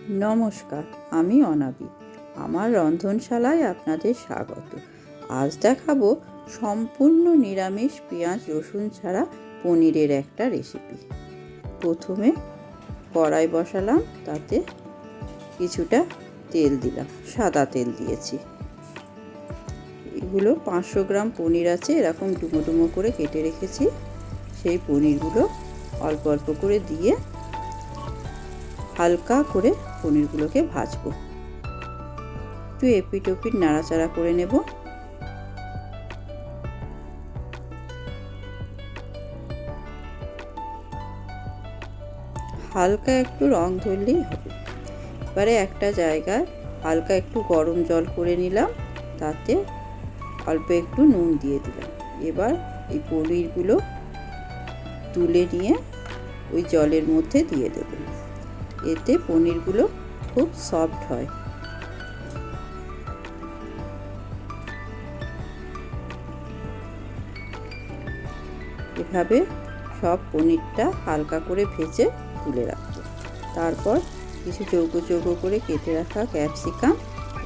নমস্কার, আমি অনাবি। আমার রন্ধনশালায় আপনাদের স্বাগত। আজ দেখাবো সম্পূর্ণ নিরামিষ পেঁয়াজ রসুন ছাড়া পনিরের একটা রেসিপি। প্রথমে কড়াই বসালাম, তাতে কিছুটা তেল দিলাম, সাদা তেল দিয়েছি। এগুলো 500 গ্রাম পনির আছে, এরকম ডুমো ডুমো করে কেটে রেখেছি। সেই পনিরগুলো অল্প অল্প করে দিয়ে হালকা করে পনিরগুলোকে ভাজবো। একটু এপিট ওপিট নাড়াচাড়া করে নেব। হালকা একটু রং ধরলেই হবে। এবারে একটা জায়গায় হালকা একটু গরম জল করে নিলাম, তাতে অল্প একটু নুন দিয়ে দিলাম। এবার এই পনিরগুলো তুলে নিয়ে ওই জলের মধ্যে দিয়ে দেব। এতে পনিরগুলো খুব সফট হয়। এভাবে সব পনিরটা হালকা করে ভেজে তুলে রাখবো। তারপর কিছু চৌকো চৌকো করে কেটে রাখা ক্যাপসিকাম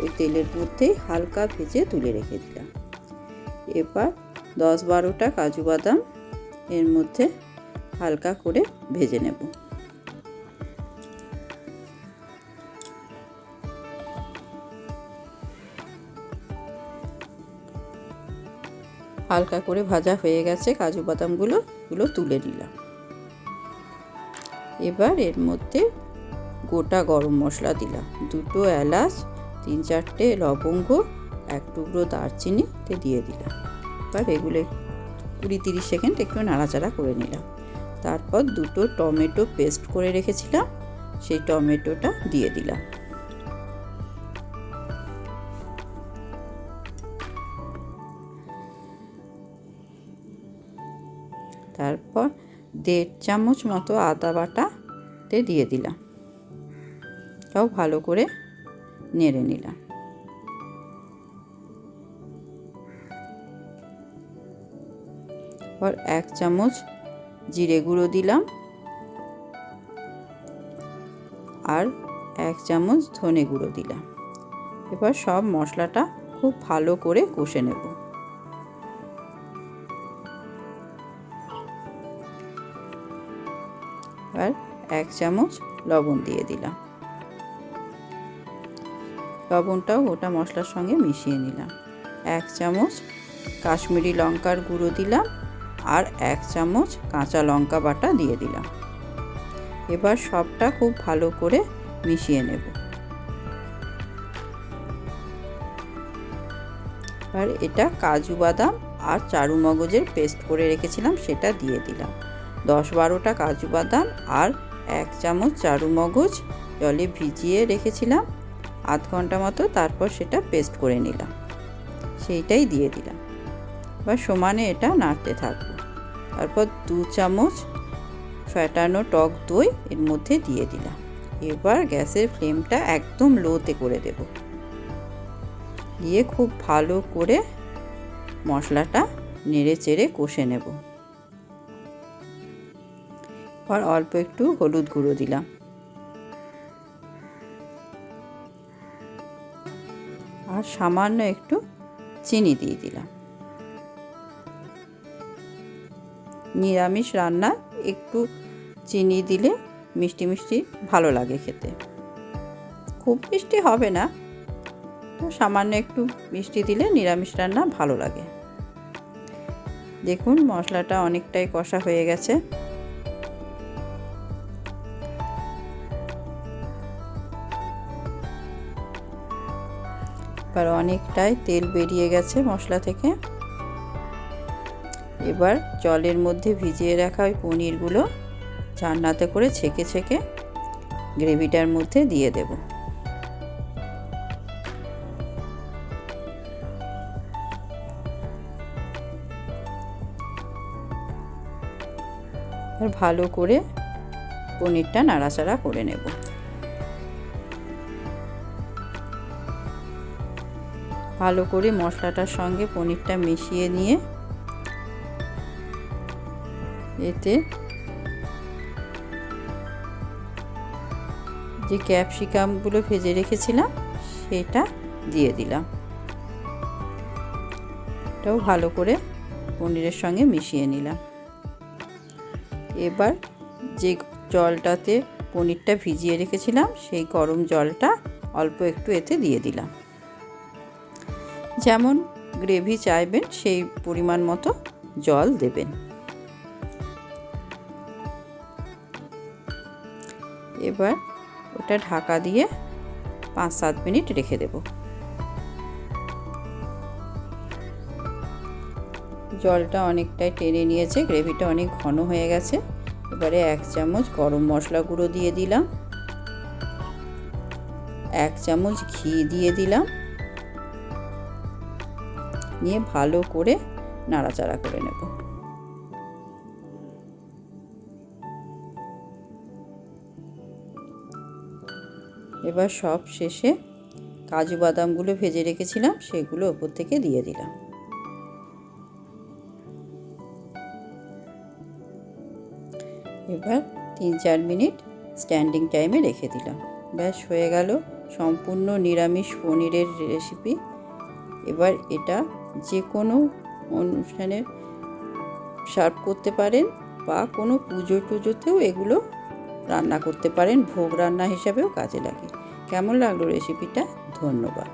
ওই তেলের মধ্যেই হালকা ভেজে তুলে রেখে দিলাম। এবার 10-12টা কাজু বাদাম এর মধ্যে হালকা করে ভেজে নেব। হালকা করে ভাজা হয়ে গেছে কাজু বাদামগুলো, তুলে নিলাম। এবার এর মধ্যে গোটা গরম মশলা দিলাম, 2টো এলাচ, 3-4টে লবঙ্গ, 1 টুকরো দারচিনিতে দিয়ে দিলাম। এবার এগুলো 20-30 সেকেন্ড একটু নাড়াচাড়া করে নিলাম। তারপর 2টো টমেটো পেস্ট করে রেখেছিলাম, সেই টমেটোটা দিয়ে দিলাম। তারপর 1.5 চামচ মতো আদা বাটাতে দিয়ে দিলাম। তাও ভালো করে নেড়ে নিলাম। আর 1 চামচ জিরে গুঁড়ো দিলাম, আর 1 চামচ ধনে গুঁড়ো দিলাম। এবার সব মশলাটা খুব ভালো করে কষে নেব। আর 1 চামচ লবণ দিয়ে দিলাম। লবণটাও গোটা মশলার সঙ্গে মিশিয়ে নিলাম। 1 চামচ কাশ্মীরি লঙ্কার গুঁড়ো দিলাম, আর 1 চামচ কাঁচা লঙ্কা বাটা দিয়ে দিলাম। এবার সবটা খুব ভালো করে মিশিয়ে নেব। আর এটা কাজু বাদাম আর চারু মগজের পেস্ট করে রেখেছিলাম, সেটা দিয়ে দিলাম। 10-12টা কাজু বাদাম আর 1 চামচ চারু মগজ জলে ভিজিয়ে রেখেছিলাম আধ ঘন্টা মতো, তারপর সেটা পেস্ট করে নিলাম, সেইটাই দিয়ে দিলাম। এবার সমানে এটা নাড়তে থাকবো। তারপর 2 চামচ ফ্যাটানো টক দই এর মধ্যে দিয়ে দিলাম। এবার গ্যাসের ফ্লেমটা একদম লোতে করে দেব। দিয়ে খুব ভালো করে মশলাটা নেড়ে চেড়ে কষে নেব। আর অল্প একটু হলুদ গুঁড়ো দিলাম। আর সামান্য একটু চিনি দিয়ে দিলাম। নিরামিষ রান্না একটু চিনি দিলে মিষ্টি মিষ্টি ভালো লাগে খেতে। খুব মিষ্টি হবে না, তো সামান্য একটু মিষ্টি দিলে নিরামিষ রান্না ভালো লাগে। দেখুন মশলাটা অনেকটাই কষা হয়ে গেছে। এবার অনেকটাই তেল বেরিয়ে গেছে মশলা থেকে। এবার জলের মধ্যে ভিজিয়ে রাখা ওই পনিরগুলো ছান্নাতে করে ছেঁকে ছেঁকে গ্রেভিটার মধ্যে দিয়ে দেব। আর ভালো করে পনিরটা নাড়াচাড়া করে নেব। ভালো করে মশলাটার সঙ্গে পনিরটা মিশিয়ে নিয়ে এতে যে ক্যাপসিকামগুলো ভেজে রেখেছিলাম সেটা দিয়ে দিলাম। এটাও ভালো করে পনিরের সঙ্গে মিশিয়ে নিলাম। এবার যে জলটাতে পনিরটা ভিজিয়ে রেখেছিলাম সেই গরম জলটা অল্প একটু এতে দিয়ে দিলাম। যেমন গ্রেভি চাইবেন সেই পরিমাণ মতো জল দেবেন। এবার ওটা ঢাকা দিয়ে 5-7 মিনিট রেখে দেব। জলটা অনেকটাই টেনে নিয়েছে, গ্রেভিটা অনেক ঘন হয়ে গেছে। এবারে 1 চামচ গরম মশলা গুঁড়ো দিয়ে দিলাম, 1 চামচ ঘি দিয়ে দিলাম, নিয়ে ভালো করে নাড়াচাড়া করে নেব। এবার সব শেষে কাজু বাদামগুলো ভেজে রেখেছিলাম সেগুলো ওপর থেকে দিয়ে দিলাম। এবার 3-4 মিনিট স্ট্যান্ডিং টাইমে রেখে দিলাম। ব্যাস হয়ে গেল সম্পূর্ণ নিরামিষ পনিরের রেসিপি। এবার এটা যে কোনো অনুষ্ঠানে সার্ভ করতে পারেন বা কোনো পুজো টুজোতেও এগুলো রান্না করতে পারেন, ভোগ রান্না হিসাবেও কাজে লাগে। কেমন লাগলো রেসিপিটা? ধন্যবাদ।